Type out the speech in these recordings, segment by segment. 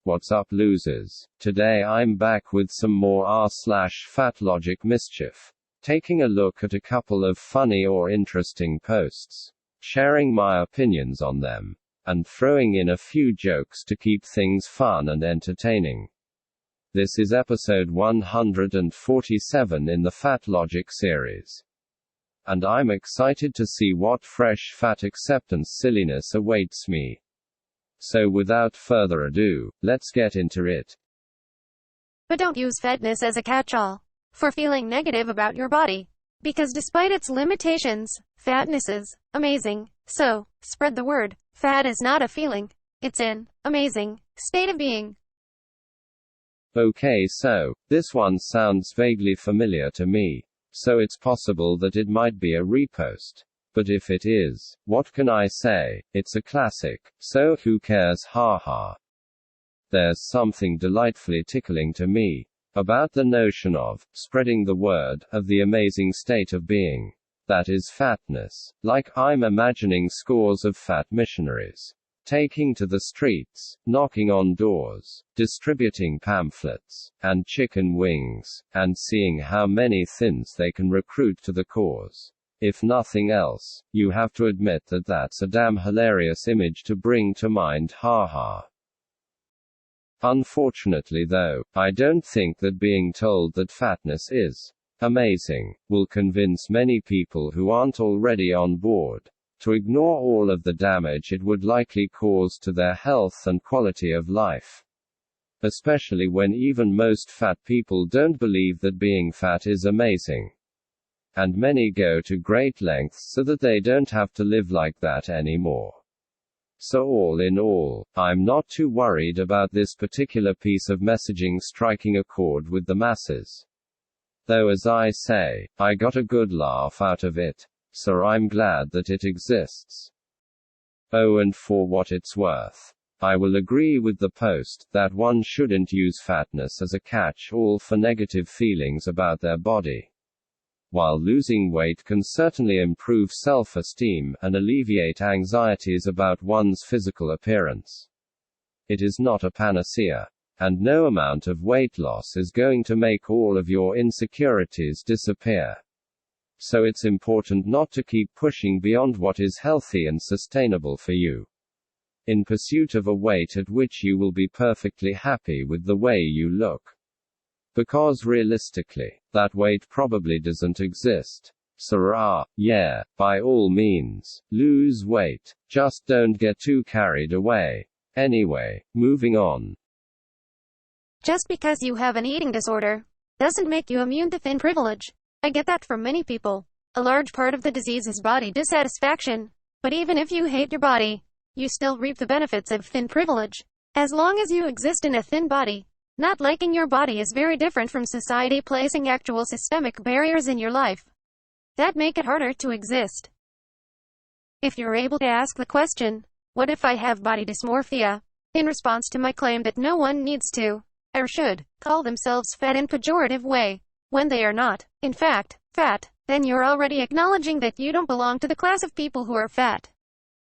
What's up, losers? Today I'm back with some more r/fatlogic mischief. Taking a look at a couple of funny or interesting posts, sharing my opinions on them, and throwing in a few jokes to keep things fun and entertaining. This is episode 147 in the fatlogic series. And I'm excited to see what fresh fat acceptance silliness awaits me. So without further ado, let's get into it. But don't use fatness as a catch-all for feeling negative about your body. Because despite its limitations, fatness is amazing. So, spread the word. Fat is not a feeling. It's an amazing state of being. Okay, so, this one sounds vaguely familiar to me. So it's possible that it might be a repost. But if it is, what can I say? It's a classic. So who cares, haha. There's something delightfully tickling to me about the notion of spreading the word of the amazing state of being. That is fatness. Like I'm imagining scores of fat missionaries taking to the streets, knocking on doors, distributing pamphlets and chicken wings, and seeing how many thins they can recruit to the cause. If nothing else, you have to admit that that's a damn hilarious image to bring to mind, haha. Unfortunately though, I don't think that being told that fatness is amazing will convince many people who aren't already on board to ignore all of the damage it would likely cause to their health and quality of life. Especially when even most fat people don't believe that being fat is amazing. And many go to great lengths so that they don't have to live like that anymore. So all in all, I'm not too worried about this particular piece of messaging striking a chord with the masses. Though as I say, I got a good laugh out of it. So I'm glad that it exists. Oh, and for what it's worth, I will agree with the post that one shouldn't use fatness as a catch-all for negative feelings about their body. While losing weight can certainly improve self-esteem and alleviate anxieties about one's physical appearance, it is not a panacea. And no amount of weight loss is going to make all of your insecurities disappear. So it's important not to keep pushing beyond what is healthy and sustainable for you, in pursuit of a weight at which you will be perfectly happy with the way you look. Because realistically, that weight probably doesn't exist. So yeah, by all means, lose weight. Just don't get too carried away. Anyway, moving on. Just because you have an eating disorder doesn't make you immune to thin privilege. I get that from many people. A large part of the disease is body dissatisfaction. But even if you hate your body, you still reap the benefits of thin privilege. As long as you exist in a thin body, not liking your body is very different from society placing actual systemic barriers in your life that make it harder to exist. If you're able to ask the question, what if I have body dysmorphia? In response to my claim that no one needs to, or should, call themselves fat in pejorative way, when they are not, in fact, fat, then you're already acknowledging that you don't belong to the class of people who are fat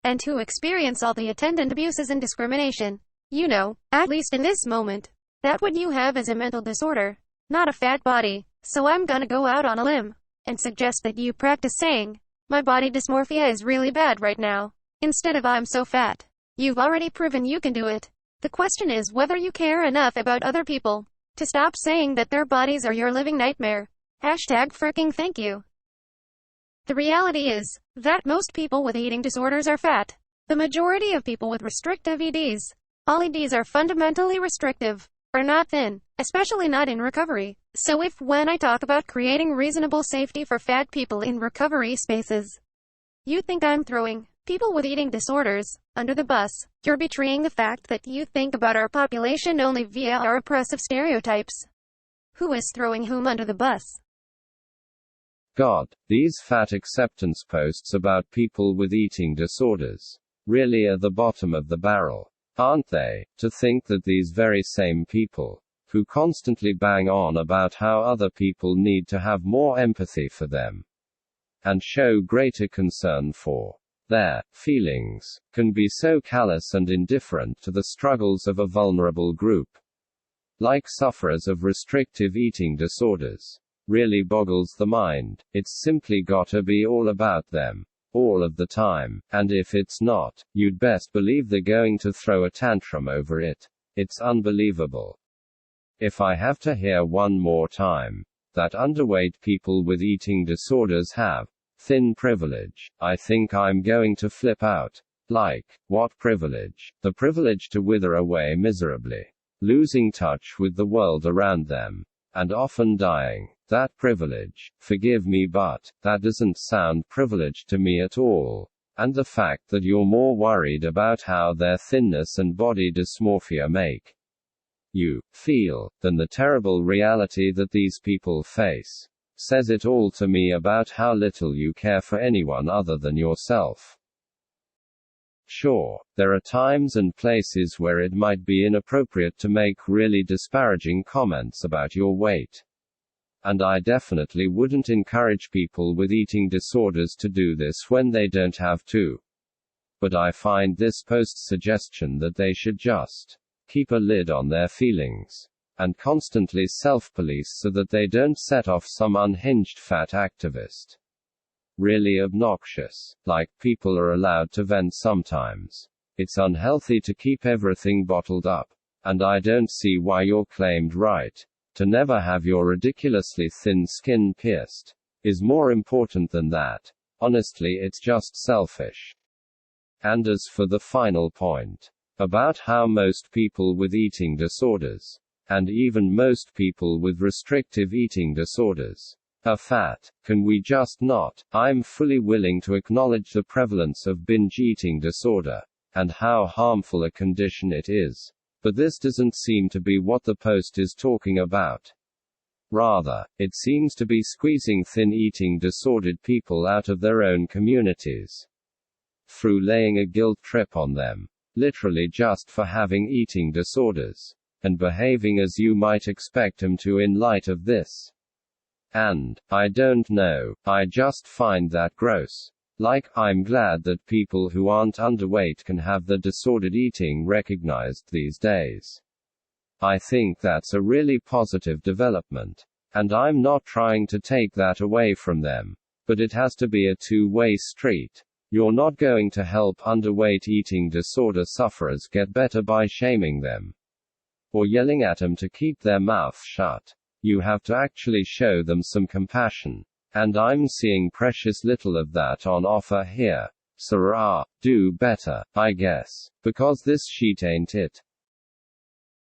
and who experience all the attendant abuses and discrimination. You know, at least in this moment, that what you have is a mental disorder, not a fat body. So I'm gonna go out on a limb and suggest that you practice saying, my body dysmorphia is really bad right now, instead of I'm so fat. You've already proven you can do it. The question is whether you care enough about other people to stop saying that their bodies are your living nightmare. #fricking thank you. The reality is that most people with eating disorders are fat. The majority of people with restrictive EDs, all EDs are fundamentally restrictive, are not thin, especially not in recovery. So if when I talk about creating reasonable safety for fat people in recovery spaces, you think I'm throwing people with eating disorders under the bus, you're betraying the fact that you think about our population only via our oppressive stereotypes. Who is throwing whom under the bus? God, these fat acceptance posts about people with eating disorders really are the bottom of the barrel, aren't they? To think that these very same people, who constantly bang on about how other people need to have more empathy for them and show greater concern for Their feelings can be so callous and indifferent to the struggles of a vulnerable group, like sufferers of restrictive eating disorders. Really boggles the mind. It's simply gotta be all about them, all of the time, and if it's not, you'd best believe they're going to throw a tantrum over it. It's unbelievable. If I have to hear one more time that underweight people with eating disorders have thin privilege, I think I'm going to flip out. Like, what privilege? The privilege to wither away miserably, losing touch with the world around them, and often dying. That privilege, forgive me, but that doesn't sound privileged to me at all. And the fact that you're more worried about how their thinness and body dysmorphia make you feel than the terrible reality that these people face says it all to me about how little you care for anyone other than yourself. Sure, there are times and places where it might be inappropriate to make really disparaging comments about your weight. And I definitely wouldn't encourage people with eating disorders to do this when they don't have to. But I find this post's suggestion that they should just keep a lid on their feelings and constantly self-police so that they don't set off some unhinged fat activist really obnoxious. Like, people are allowed to vent sometimes. It's unhealthy to keep everything bottled up. And I don't see why your claimed right to never have your ridiculously thin skin pierced is more important than that. Honestly, it's just selfish. And as for the final point about how most people with eating disorders, and even most people with restrictive eating disorders, are fat, can we just not? I'm fully willing to acknowledge the prevalence of binge eating disorder, and how harmful a condition it is. But this doesn't seem to be what the post is talking about. Rather, it seems to be squeezing thin eating disordered people out of their own communities through laying a guilt trip on them, literally just for having eating disorders, and behaving as you might expect them to in light of this. And, I don't know, I just find that gross. Like, I'm glad that people who aren't underweight can have the disordered eating recognized these days. I think that's a really positive development. And I'm not trying to take that away from them. But it has to be a two-way street. You're not going to help underweight eating disorder sufferers get better by shaming them or yelling at them to keep their mouth shut. You have to actually show them some compassion. And I'm seeing precious little of that on offer here. So do better, I guess. Because this sheet ain't it.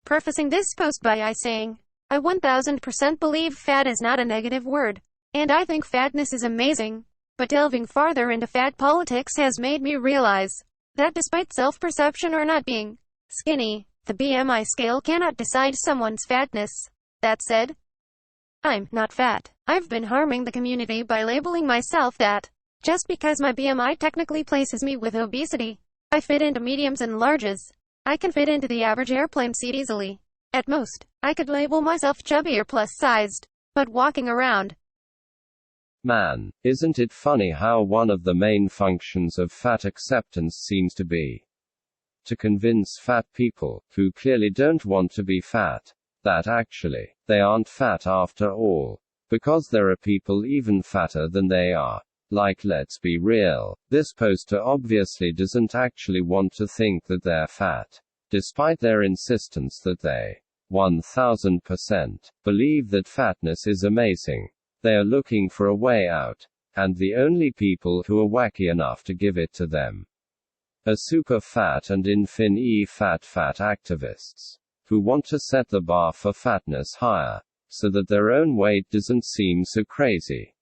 Prefacing this post by saying, I 1000% believe fat is not a negative word. And I think fatness is amazing. But delving farther into fat politics has made me realize that despite self-perception or not being skinny, the BMI scale cannot decide someone's fatness. That said, I'm not fat. I've been harming the community by labeling myself that. Just because my BMI technically places me with obesity. I fit into mediums and larges. I can fit into the average airplane seat easily. At most, I could label myself chubby or plus-sized. But walking around. Man, isn't it funny how one of the main functions of fat acceptance seems to be to convince fat people, who clearly don't want to be fat, that actually, they aren't fat after all. Because there are people even fatter than they are. Like, let's be real, this poster obviously doesn't actually want to think that they're fat. Despite their insistence that they 1000% believe that fatness is amazing. They are looking for a way out. And the only people who are wacky enough to give it to them are super fat and fat activists who want to set the bar for fatness higher, so that their own weight doesn't seem so crazy.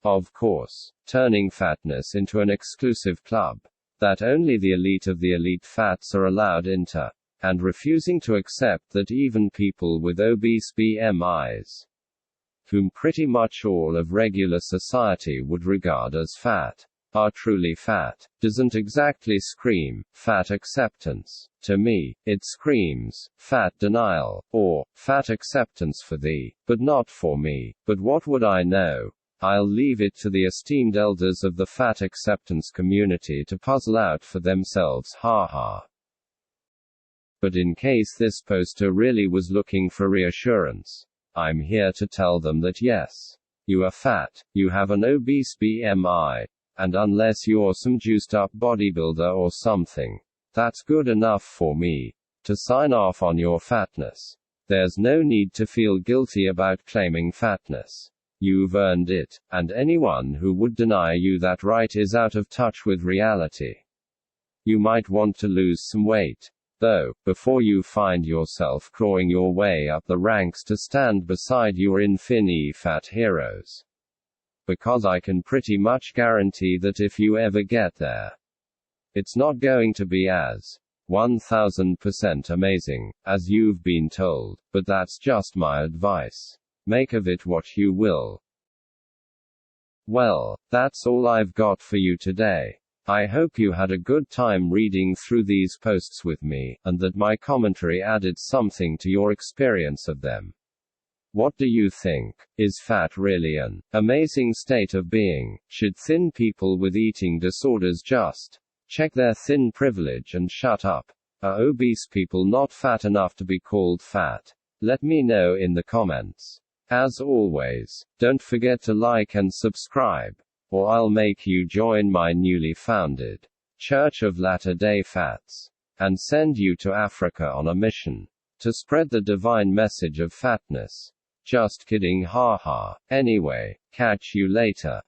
Of course, turning fatness into an exclusive club that only the elite of the elite fats are allowed into, and refusing to accept that even people with obese BMIs, whom pretty much all of regular society would regard as fat, are truly fat, doesn't exactly scream fat acceptance. To me, it screams fat denial, or fat acceptance for thee, but not for me. But what would I know? I'll leave it to the esteemed elders of the fat acceptance community to puzzle out for themselves, haha. But in case this poster really was looking for reassurance, I'm here to tell them that yes, you are fat, you have an obese BMI, and unless you're some juiced up bodybuilder or something, that's good enough for me to sign off on your fatness. There's no need to feel guilty about claiming fatness. You've earned it, and anyone who would deny you that right is out of touch with reality. You might want to lose some weight, though, before you find yourself clawing your way up the ranks to stand beside your infinite fat heroes. Because I can pretty much guarantee that if you ever get there, it's not going to be as 1000% amazing as you've been told, but that's just my advice. Make of it what you will. Well, that's all I've got for you today. I hope you had a good time reading through these posts with me, and that my commentary added something to your experience of them. What do you think? Is fat really an amazing state of being? Should thin people with eating disorders just check their thin privilege and shut up? Are obese people not fat enough to be called fat? Let me know in the comments. As always, don't forget to like and subscribe, or I'll make you join my newly founded Church of Latter-day Fats, and send you to Africa on a mission to spread the divine message of fatness. Just kidding, haha. Anyway, catch you later.